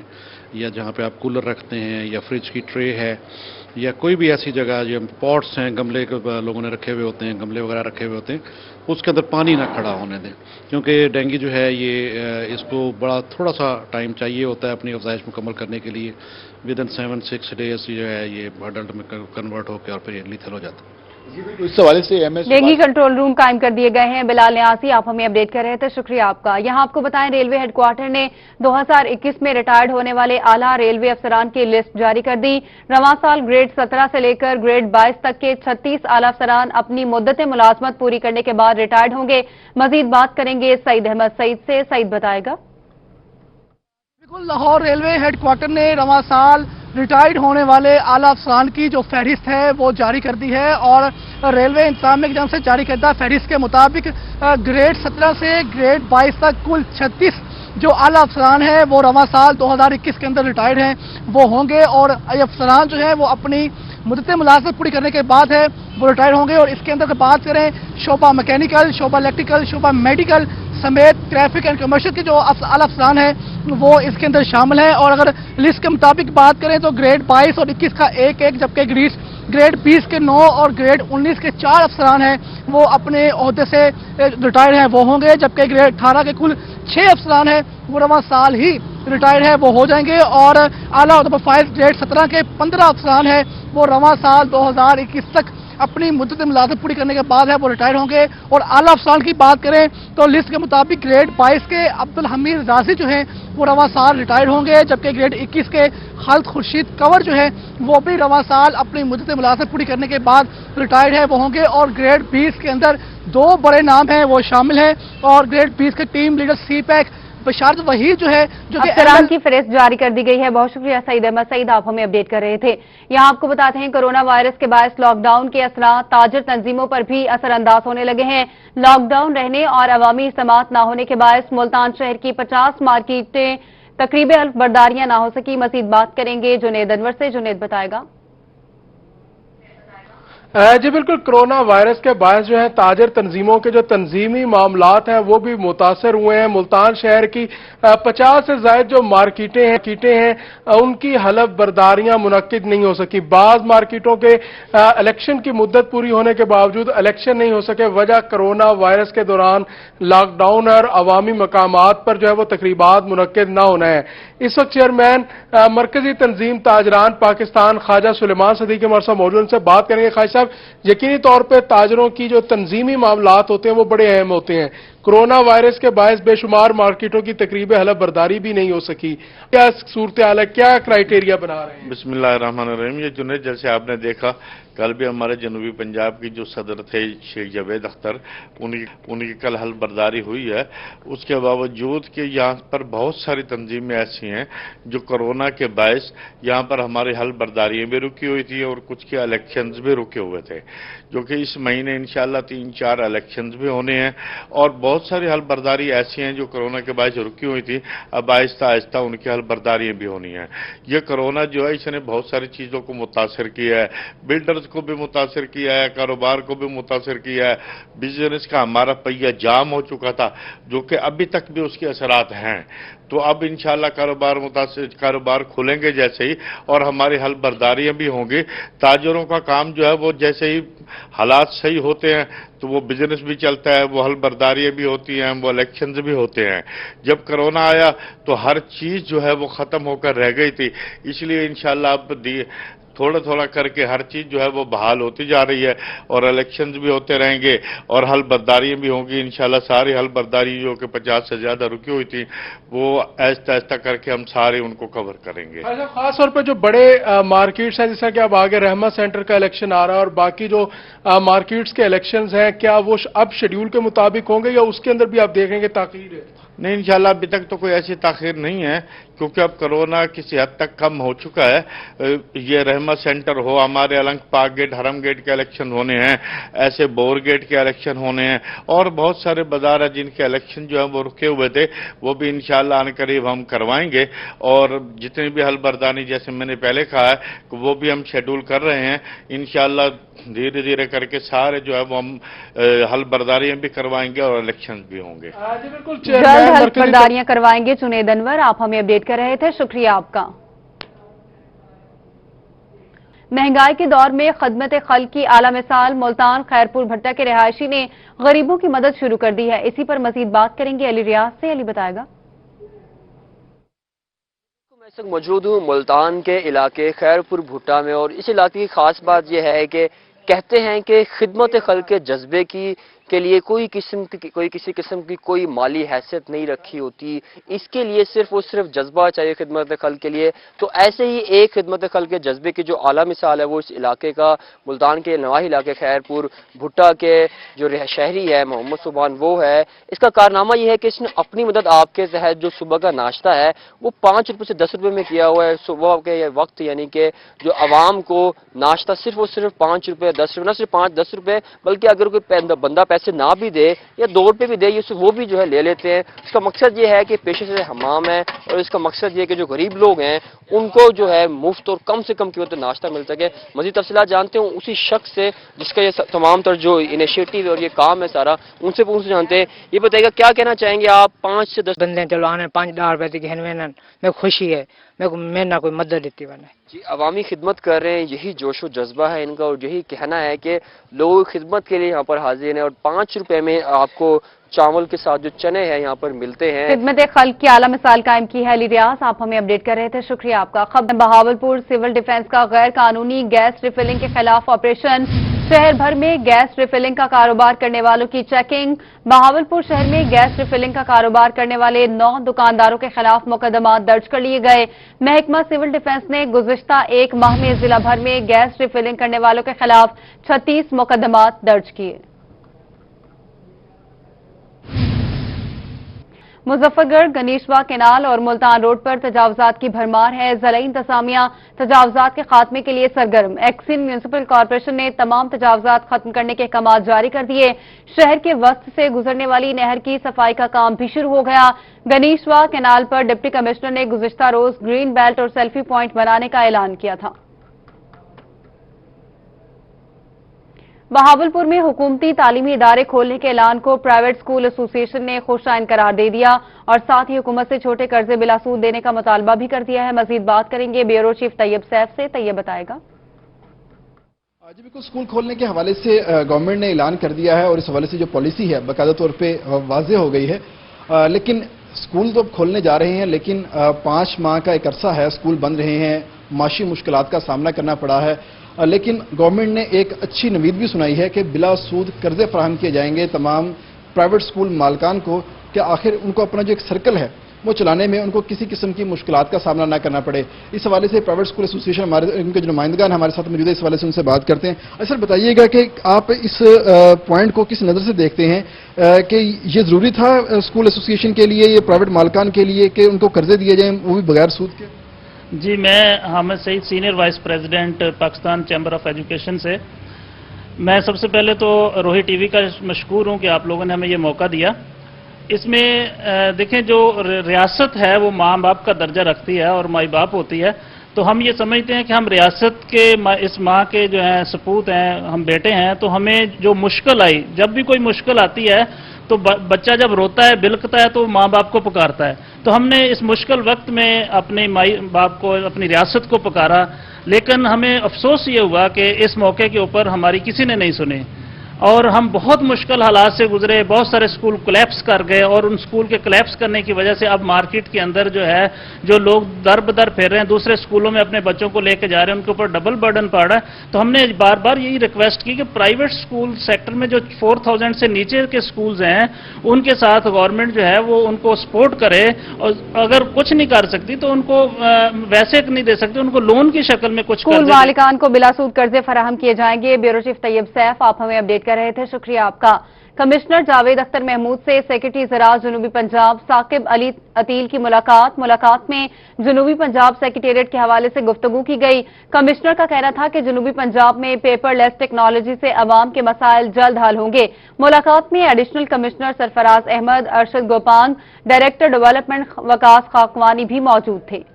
یا جہاں پہ آپ کولر رکھتے ہیں یا فریج کی ٹرے ہے یا کوئی بھی ایسی جگہ جو پاٹس ہیں، گملے لوگوں نے رکھے ہوئے ہوتے ہیں، گملے وغیرہ رکھے ہوئے ہوتے ہیں، اس کے اندر پانی نہ کھڑا ہونے دیں، کیونکہ ڈینگی جو ہے یہ اس کو بڑا تھوڑا سا ٹائم چاہیے ہوتا ہے اپنی افزائش مکمل کرنے کے لیے۔ ود ان 7-6 days جو ہے یہ اڈلٹ میں کنورٹ ہو کے اور پھر یہ لیتھل ہو جاتا ہے۔
اس حوالے سے
ڈینگی کنٹرول روم قائم کر دیے گئے ہیں۔ بلال نیازی آپ ہمیں اپڈیٹ کر رہے تھے، شکریہ آپ کا۔ یہاں آپ کو بتائیں ریلوے ہیڈ کوارٹر نے 2021 میں ریٹائرڈ ہونے والے اعلیٰ ریلوے افسران کی لسٹ جاری کر دی۔ رواں سال گریڈ 17 سے لے کر گریڈ 22 تک کے 36 اعلیٰ افسران اپنی مدت ملازمت پوری کرنے کے بعد ریٹائرڈ ہوں گے۔ مزید بات کریں گے سعید احمد سعید سے، سعید بتائے گا۔
بالکل، لاہور ریلوے ہیڈ کوارٹر نے رواں سال ریٹائرڈ ہونے والے اعلیٰ افسران کی جو فہرست ہے وہ جاری کر دی ہے، اور ریلوے انتظامیہ کی جانب سے جاری کردہ فہرست کے مطابق گریڈ 17 سے گریڈ 22 تک کل 36 جو اعلیٰ افسران ہیں وہ رواں سال 2021 کے اندر ریٹائرڈ ہیں وہ ہوں گے، اور یہ افسران جو ہیں وہ اپنی مدت ملازمت پوری کرنے کے بعد ہے وہ ریٹائر ہوں گے۔ اور اس کے اندر بات کریں شعبہ میکینیکل، شعبہ الیکٹریکل، شعبہ میڈیکل سمیت ٹریفک اینڈ کمرشل کے جو اعلیٰ افسران ہیں وہ اس کے اندر شامل ہیں، اور اگر لسٹ کے مطابق بات کریں تو گریڈ 22 اور 21 کا 1-1، جبکہ گریڈ 20 کے 9 اور گریڈ 19 کے 4 افسران ہیں وہ اپنے عہدے سے ریٹائر ہیں وہ ہوں گے، جبکہ گریڈ 18 کے کل 6 افسران ہیں وہ رواں سال ہی ریٹائر ہیں وہ ہو جائیں گے، اور اعلیٰ عہدہ پر فائز گریڈ 17 کے 15 افسران ہیں وہ رواں سال 2021 تک अपनी मुद्दत मुलाजमत पूरी करने के बाद है वो रिटायर होंगे। और आला अफसरान की बात करें तो लिस्ट के मुताबिक ग्रेड 22 के अब्दुल हमीद राजी जो हैं वो रवां साल रिटायर होंगे, जबकि ग्रेड 21 के खालिद खुर्शीद कंवर जो है वो भी रवां साल अपनी मुद्दत मुलाजमत पूरी करने के बाद रिटायर्ड है वो होंगे। और ग्रेड 20 के अंदर 2 बड़े नाम हैं वो शामिल हैं, और ग्रेड 20 के टीम लीडर CPAC बशारत वहीद जो है जो कि
अफसरान की फहरिस्त जारी कर दी गई है। बहुत शुक्रिया सईद अहमद। सईद, आप हमें अपडेट कर रहे थे। यहाँ आपको बताते हैं कोरोना वायरस के बायस लॉकडाउन के असरात ताजिर तंजीमों पर भी असरअंदाज होने लगे हैं। लॉकडाउन रहने और अवामी समाअत न होने के बायस मुल्तान शहर की 50 मार्केटें तकरीबन हल्फ बर्दारियां ना हो सकी। मजीद बात करेंगे जुनेद अनवर से। जुनेद बताएगा।
जी बिल्कुल, कोरोना वायरस के बायस जो है ताजिर तंजीमों के जो तंजीमी मामलात हैं वो भी मुतासर हुए हैं। मुल्तान शहर की 50 से ज्यादा जो मार्केटें हैं उनकी हलफ बर्दारियां मुनक्किद नहीं हो सकी। बाज मार्केटों के इलेक्शन की मुद्दत पूरी होने के बावजूद इलेक्शन नहीं हो सके। वजह कोरोना वायरस के दौरान लॉकडाउन और अवामी मकामात पर जो है वो तकरीबात मुनक्किद न होना है। इस वक्त चेयरमैन मरकजी तंजीम ताजरान पाकिस्तान ख्वाजा सुलेमान सदीक हमारे साथ मौजूद, उनसे बात करेंगे। ख्वाजा साहब, यकीनी तौर पे ताजरों की जो तंजीमी मामलात होते हैं वो बड़े अहम होते हैं। कोरोना वायरस के बायस बेशुमार मार्केटों की तकरीबन हलफ बर्दारी भी नहीं हो सकी। क्या सूरत हाल है, क्या क्राइटेरिया बना रहे हैं?
बिस्मिल्लाहिर्रहमानिर्रहीम। ये जुनेद, जैसे आपने देखा कल भी हमारे जनूबी पंजाब की जो सदर थे शेख जावेद अख्तर, उनकी कल हल बर्दारी हुई है। उसके बावजूद कि यहाँ पर बहुत सारी तंजीमें ऐसी हैं जो कोरोना के बायस यहाँ पर हमारी हल बर्दारियाँ भी रुकी हुई थी और कुछ के इलेक्शंस भी रुके हुए थे, जो कि इस महीने इंशाल्लाह 3-4 इलेक्शंस भी होने हैं। और बहुत सारी हल बर्दारी ऐसी हैं जो कोरोना के बायस रुकी हुई थी, अब आहिस्ता आहिस्ता उनकी हल बर्दारियाँ भी होनी हैं। ये कोरोना जो है इसने बहुत सारी चीज़ों को मुतासर किया है, बिल्डर्स को भी मुतासर किया है, कारोबार को भी मुतासर किया है। बिजनेस का हमारा पहिया जाम हो चुका था जो कि अभी तक भी उसके असरात हैं। तो अब इंशाल्लाह कारोबार खुलेंगे जैसे ही और हमारी हल बर्दारियां भी होंगी। ताजरों का काम जो है वो जैसे ही हालात सही होते हैं तो वो बिजनेस भी चलता है, वो हल बर्दारियां भी होती हैं, वो इलेक्शंस भी होते हैं। जब कोरोना आया तो हर चीज़ जो है वो ख़त्म होकर रह गई थी, इसलिए इंशाल्लाह अब थोड़ा थोड़ा करके हर चीज़ जो है वो बहाल होती जा रही है और इलेक्शंस भी होते रहेंगे और हल बर्दारियाँ भी होंगी इंशाल्लाह। सारी हल बर्दारी जो कि 50 से ज़्यादा रुकी हुई थी वो ऐसा ऐसा करके हम सारे उनको कवर करेंगे।
खास तौर पर जो बड़े मार्केट्स हैं, जैसा कि अब आगे रहमा सेंटर का इलेक्शन आ रहा है और बाकी जो मार्केट्स के इलेक्शंस हैं, क्या वो अब शेड्यूल के मुताबिक होंगे या उसके अंदर भी आप देखेंगे ताख़ीर है?
नहीं, इंशाल्लाह अभी तक तो कोई ऐसी ताख़ीर नहीं है क्योंकि अब कोरोना किसी हद तक कम हो चुका है। ये रहमा सेंटर हो, हमारे अलंग पाक गेट, हरम गेट के इलेक्शन होने हैं, ऐसे बोर गेट के इलेक्शन होने हैं और बहुत सारे बाजार हैं जिनके इलेक्शन जो है वो रुके हुए थे, वो भी इंशाल्लाह अनकरीब हम करवाएंगे। और जितनी भी हल बर्दानी जैसे मैंने पहले कहा है वो भी हम शेड्यूल कर रहे हैं। इंशाल्लाह धीरे धीरे करके सारे जो है वो हम हल बर्दारियां भी करवाएंगे और इलेक्शन भी होंगे।
जल्द हल बर्दारियां करवाएंगे। जुनेद अनवर, आप हमें अपडेट कर रहे थे, शुक्रिया आपका। महंगाई के दौर में खदमत खल्क की आला मिसाल मुल्तान खैरपुर भट्टा के रिहायशी ने गरीबों की मदद शुरू कर दी है। इसी पर मजीद बात करेंगे अली रियाज से। अली बताएगा।
मैं इस वक्त मौजूद हूँ मुल्तान के इलाके खैरपुर भुट्टा में और इस इलाके की खास बात यह है कि कहते हैं कि खिदमत खल्क के जज्बे के लिए कोई किसी किस्म की कोई माली हैसियत नहीं रखी होती। इसके लिए सिर्फ और सिर्फ जज्बा चाहिए खिदमत खल्क के लिए। तो ऐसे ही एक खिदमत खल्क के जज्बे की जो आला मिसाल है वो इस इलाके का मुल्तान के नवाही इलाके खैरपुर भुट्टा के जो शहरी है मोहम्मद सुबान वो है। इसका कारनामा ये है कि इसने अपनी मदद आपके तहत जो सुबह का नाश्ता है वो 5 रुपये से 10 रुपये में किया हुआ है। सुबह के वक्त यानी कि जो आवाम को नाश्ता सिर्फ और सिर्फ 5 रुपये 10 रुपये, न सिर्फ 5-10 रुपये बल्कि अगर कोई बंदा पैसे ना भी दे या 2 रुपये भी दे वो भी जो है ले लेते हैं। इसका मकसद ये है कि पेशे से हमाम है और इसका मकसद ये है कि जो गरीब लोग हैं उनको जो है मुफ्त और कम से कम कीमत में नाश्ता मिल सके। मज़ीद तफसीलात जानते हैं उसी शख्स से जिसका ये तमाम तर जो इनिशिएटिव और ये काम है सारा, उनसे जानते हैं। ये बताइएगा क्या कहना चाहेंगे आप? 5 से 10
बंदे चलो आने 5-10 रुपए की मैं खुशी है, मैं ना कोई मदद देती बने
जी। अवामी खिदमत कर रहे हैं, यही जोश व जज्बा है इनका और यही कहना है कि लोग खिदमत के लिए यहाँ पर हाजिर हैं और 5 रुपए में आपको चावल के साथ जो चने हैं यहाँ पर मिलते हैं।
खिदमत खल्क की आला मिसाल कायम की है अली रियाज, आप हमें अपडेट कर रहे थे, शुक्रिया आपका। खबर बहावलपुर सिविल डिफेंस का गैर कानूनी गैस रिफिलिंग के खिलाफ ऑपरेशन शहर भर में गैस रिफिलिंग का कारोबार करने वालों की चेकिंग। बहावलपुर शहर में गैस रिफिलिंग का कारोबार करने वाले 9 दुकानदारों के खिलाफ मुकदमा दर्ज कर लिए गए। महकमा सिविल डिफेंस ने गुज़िश्ता एक माह में जिला भर में गैस रिफिलिंग करने वालों के खिलाफ 36 मुकदमा दर्ज किए। मुजफ्फरगढ़, गनीशवा केनाल और मुल्तान रोड पर तजावजात की भरमार है। ज़िला इंतजामिया तजावजात के खात्मे के लिए सरगर्म। एक्सिन म्यूनिसिपल कॉर्पोरेशन ने तमाम तजावजात खत्म करने के अहकाम जारी कर दिए। शहर के वस्त से गुजरने वाली नहर की सफाई का काम भी शुरू हो गया। गनीशवा केनाल पर डिप्टी कमिश्नर ने गुज़िश्ता रोज ग्रीन बेल्ट और सेल्फी पॉइंट बनाने का ऐलान किया था। बहावलपुर में हुकूमती तालीमी इदारे खोलने के ऐलान को प्राइवेट स्कूल एसोसिएशन ने खुशाइन करार दे दिया और साथ ही हुकूमत से छोटे कर्जे बिलासूद देने का मुतालबा भी कर दिया है। मजीद बात करेंगे ब्यूरो चीफ तैयब सैफ से। तैयब बताएगा।
जी बिल्कुल, स्कूल खोलने के हवाले से गवर्नमेंट ने ऐलान कर दिया है और इस हवाले से जो पॉलिसी है बाकायदा तौर पर वाज़ेह हो गई है। लेकिन स्कूल तो खोलने जा रहे हैं, लेकिन 5 माह का एक अरसा है स्कूल बंद रहे हैं, माशी मुश्किलात का सामना करना पड़ा है। लेकिन गवर्नमेंट ने एक अच्छी नवीद भी सुनाई है कि बिला सूद कर्जे फराहम किए जाएंगे तमाम प्राइवेट स्कूल मालकान को, कि आखिर उनको अपना जो एक सर्कल है वो चलाने में उनको किसी किस्म की मुश्किलात का सामना ना करना पड़े। इस हवाले से प्राइवेट स्कूल एसोसिएशन हमारे उनके जो नुमाइंदगान हमारे साथ मौजूद है, इस हवाले से उनसे बात करते हैं। सर बताइएगा कि आप इस पॉइंट को किस नज़र से देखते हैं कि ये ज़रूरी था स्कूल एसोसिएशन के लिए, ये प्राइवेट मालकान के लिए, कि उनको कर्जे दिए जाएँ वो भी बगैर सूद के?
जी, मैं Hamid Saeed, senior vice president Pakistan chamber of education से। मैं सबसे पहले तो रोही टीवी का मशकूर हूं कि आप लोगों ने हमें ये मौका दिया। इसमें देखें, जो रियासत है वो माँ बाप का दर्जा रखती है और माई बाप होती है, तो हम ये समझते हैं कि हम रियासत के इस माँ के जो हैं सपूत हैं, हम बेटे हैं, तो हमें जो मुश्किल आई, जब भी कोई मुश्किल आती है तो बच्चा जब रोता है, बिलखता है, तो माँ बाप को पुकारता है। तो हमने इस मुश्किल वक्त में अपने माई बाप को, अपनी रियासत को पुकारा, लेकिन हमें अफसोस ये हुआ कि इस मौके के ऊपर हमारी किसी ने नहीं सुनी और हम बहुत मुश्किल हालात से गुजरे। बहुत सारे स्कूल कोलैप्स कर गए और उन स्कूल के कोलैप्स करने की वजह से अब मार्केट के अंदर जो है, जो लोग दर बदर फिर रहे हैं, दूसरे स्कूलों में अपने बच्चों को लेकर जा रहे हैं, उनके ऊपर डबल बर्डन पड़ रहा है। तो हमने बार बार यही रिक्वेस्ट की कि प्राइवेट स्कूल सेक्टर में जो 4000 से नीचे के स्कूल्स हैं, उनके साथ गवर्नमेंट जो है वो उनको सपोर्ट करे, और अगर कुछ नहीं कर सकती तो उनको वैसे नहीं दे सकते, उनको लोन की शक्ल में कुछ
स्कूल मालिकान को बिलासूद कर्जे फराहम किए जाएंगे। ब्यूरो चीफ तैयब सैफ, आप हमें अपडेट कर रहे थे, शुक्रिया आपका। कमिश्नर जावेद अख्तर महमूद से सेक्रेटरी ज़राअत जनूबी पंजाब साकिब अली अतील की मुलाकात में जनूबी पंजाब सेक्रेटेरिएट के हवाले से गुफ्तगू की गई। कमिश्नर का कहना था कि जनूबी पंजाब में पेपरलेस टेक्नोलॉजी से अवाम के मसाइल जल्द हल होंगे। मुलाकात में additional commissioner Sarfraz Ahmed, Arshad Gopang, director development Waqas Khakwani भी मौजूद थे।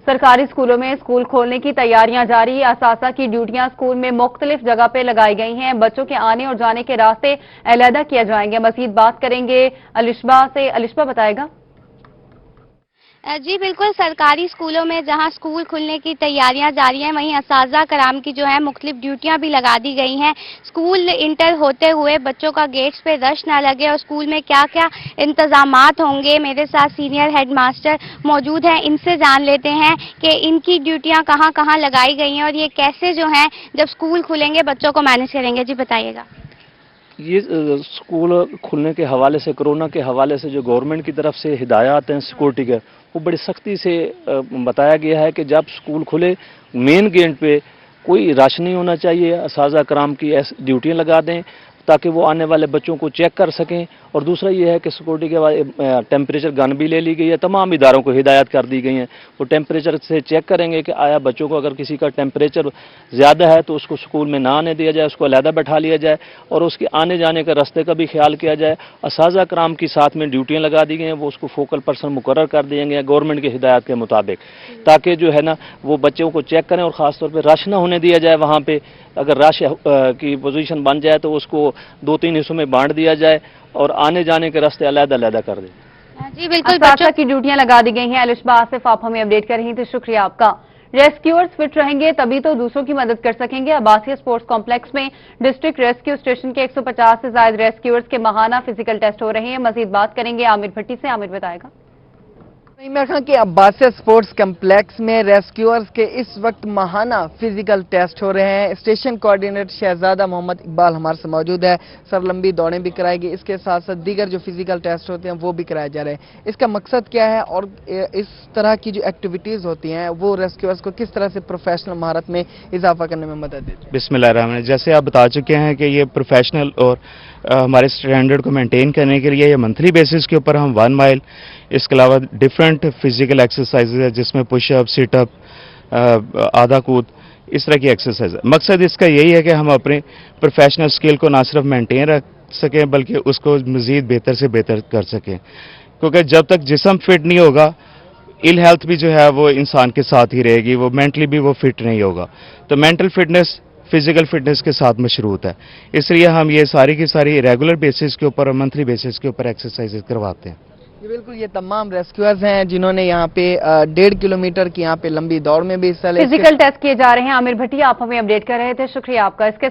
सरकारी स्कूलों में स्कूल खोलने की तैयारियां जारी। असासा की ड्यूटियां स्कूल में मुख्तलिफ जगह पे लगाई गई हैं। बच्चों के आने और जाने के रास्ते अलहदा किए जाएंगे। मजीद बात करेंगे अलिशबा से। अलिशबा बताएगा।
जी बिल्कुल, सरकारी स्कूलों में जहां स्कूल खुलने की तैयारियां जारी हैं, वहीं असातिज़ा कराम की जो है मुख्तलिफ ड्यूटियां भी लगा दी गई हैं। स्कूल इंटर होते हुए बच्चों का गेट्स पे रश ना लगे और स्कूल में क्या क्या इंतजामात होंगे, मेरे साथ सीनियर हेड मास्टर मौजूद हैं, इनसे जान लेते हैं कि इनकी ड्यूटियां कहां कहां लगाई गई हैं और ये कैसे जो है जब स्कूल खुलेंगे बच्चों को मैनेज करेंगे। जी बताइएगा।
ये स्कूल खुलने के हवाले से, कोरोना के हवाले से जो गवर्नमेंट की तरफ से हिदायत हैं सिक्योरिटी के, वो बड़ी सख्ती से बताया गया है कि जब स्कूल खुले मेन गेट पे कोई रश नहीं होना चाहिए। असातिज़ा कराम की ड्यूटियाँ लगा दें ताकि वो आने वाले बच्चों को चेक कर सकें। और दूसरा ये है कि सिक्योरिटी के टेम्परेचर गन भी ले ली गई है। तमाम इदारों को हिदायत कर दी गई हैं, वो टेम्परेचर से चेक करेंगे कि आया बच्चों को अगर किसी का टेम्परेचर ज़्यादा है तो उसको स्कूल में ना आने दिया जाए, उसको अलहदा बैठा लिया जाए और उसके आने जाने के रास्ते का भी ख्याल किया जाए। असातिज़ा कराम की साथ में ड्यूटियाँ लगा दी गई हैं, वो उसको फोकल पर्सन मुकर्रर कर दिए गए गवर्नमेंट की हिदायत के मुताबिक, ताकि जो है ना वो बच्चों को चेक करें और ख़ासतौर पर रश ना होने दिया जाए। वहाँ पर अगर रश की पोजीशन बन जाए तो उसको 2-3 हिस्सों में बांट दिया जाए और आने जाने के रास्ते अलग-अलग कर दें।
जी बिल्कुल,
बच्चों की ड्यूटियां लगा दी गई हैं। अलिशबा आसिफ, आप हमें अपडेट कर रही थी, शुक्रिया आपका। रेस्क्यूअर्स फिट रहेंगे तभी तो दूसरों की मदद कर सकेंगे। आबासिया स्पोर्ट्स कॉम्प्लेक्स में डिस्ट्रिक्ट रेस्क्यू स्टेशन के 150 से ज्यादा रेस्क्यूअर्स के माहाना फिजिकल टेस्ट हो रहे हैं। मजीद बात करेंगे आमिर भट्टी से। आमिर बताएगा।
میں کہا کہ عباسیہ سپورٹس کمپلیکس میں ریسکیورز کے اس وقت ماہانہ فزیکل ٹیسٹ ہو رہے ہیں۔ اسٹیشن کوارڈینیٹر شہزادہ محمد اقبال ہمارے سے موجود ہے۔ سر لمبی دوڑیں بھی کرائے گی، اس کے ساتھ ساتھ دیگر جو فزیکل ٹیسٹ ہوتے ہیں وہ بھی کرائے جا رہے ہیں۔ اس کا مقصد کیا ہے اور اس طرح کی جو ایکٹیویٹیز ہوتی ہیں وہ ریسکیورز کو کس طرح سے پروفیشنل مہارت میں اضافہ کرنے میں مدد دیتی ہے؟
بسم اللہ الرحمن الرحیم۔ جیسے آپ بتا چکے ہیں کہ یہ پروفیشنل اور ہمارے سٹینڈرڈ کو مینٹین کرنے کے لیے یہ منتھلی بیسس کے اوپر ہم 1 مائل، اس کے علاوہ ڈیفرنٹ فزیکل ایکسرسائزز ہے جس میں پش اپ، سٹ اپ، آدھا کود، اس طرح کی ایکسرسائز ہے۔ مقصد اس کا یہی ہے کہ ہم اپنے پروفیشنل سکل کو نہ صرف مینٹین رکھ سکیں بلکہ اس کو مزید بہتر سے بہتر کر سکیں، کیونکہ جب تک جسم فٹ نہیں ہوگا ایل ہیلتھ بھی جو ہے وہ انسان کے ساتھ ہی رہے گی، وہ مینٹلی بھی وہ فٹ نہیں ہوگا۔ تو مینٹل فٹنس فزیکل فٹنس کے ساتھ مشروط ہے، اس لیے ہم یہ ساری کی ساری ریگولر بیسس کے اوپر اور منتھلی بیسس کے اوپر ایکسرسائز کرواتے ہیں۔
یہ بالکل یہ تمام ریسکیورز ہیں جنہوں نے یہاں پہ 1.5 کلومیٹر کی یہاں پہ لمبی دوڑ میں بھی حصہ لیا۔
فزیکل ٹیسٹ کیے جا رہے ہیں۔ عامر بھٹیا آپ ہمیں اپڈیٹ کر رہے تھے، شکریہ آپ کا۔ اس کے